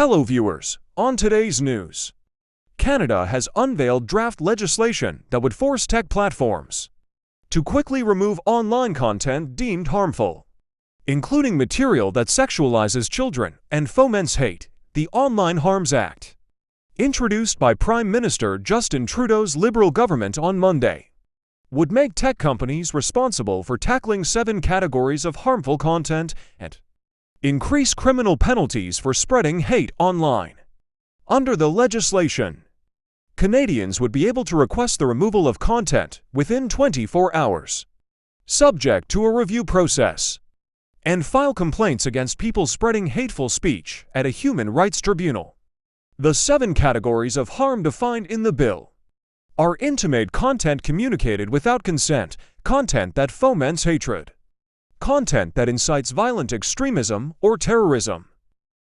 Hello viewers, on today's news. Canada has unveiled draft legislation that would force tech platforms to quickly remove online content deemed harmful, including material that sexualizes children and foments hate. The Online Harms Act, introduced by Prime Minister Justin Trudeau's Liberal government on Monday, would make tech companies responsible for tackling 7 categories of harmful content and increase criminal penalties for spreading hate online. Under the legislation, Canadians would be able to request the removal of content within 24 hours, subject to a review process, and file complaints against people spreading hateful speech at a human rights tribunal. The 7 categories of harm defined in the bill are intimate content communicated without consent, content that foments hatred, content that incites violent extremism or terrorism,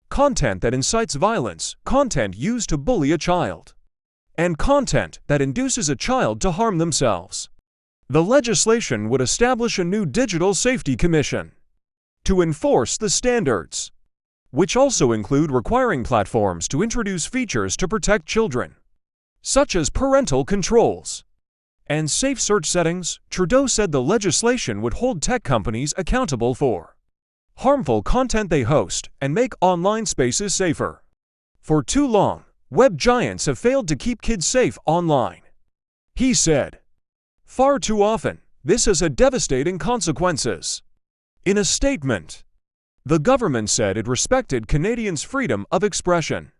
content that incites violence, content used to bully a child, and content that induces a child to harm themselves. The legislation would establish a new Digital Safety Commission to enforce the standards, which also include requiring platforms to introduce features to protect children, such as parental controls and safe search settings. Trudeau said the legislation would hold tech companies accountable for harmful content they host and make online spaces safer. For too long, web giants have failed to keep kids safe online, he said. Far too often, this has had devastating consequences. In a statement, the government said it respected Canadians' freedom of expression,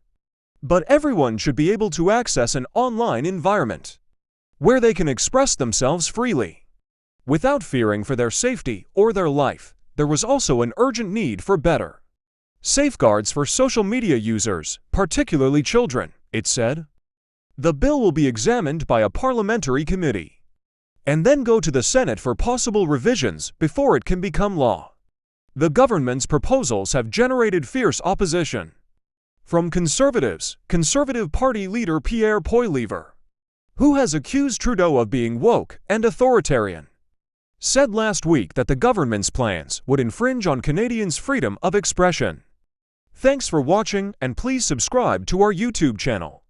but everyone should be able to access an online environment where they can express themselves freely, without fearing for their safety or their life. There was also an urgent need for better safeguards for social media users, particularly children, it said. The bill will be examined by a parliamentary committee and then go to the Senate for possible revisions before it can become law. The government's proposals have generated fierce opposition from Conservatives. Conservative Party leader Pierre Poilievre, who has accused Trudeau of being woke and authoritarian, said last week that the government's plans would infringe on Canadians' freedom of expression. Thanks for watching, and please subscribe to our YouTube channel.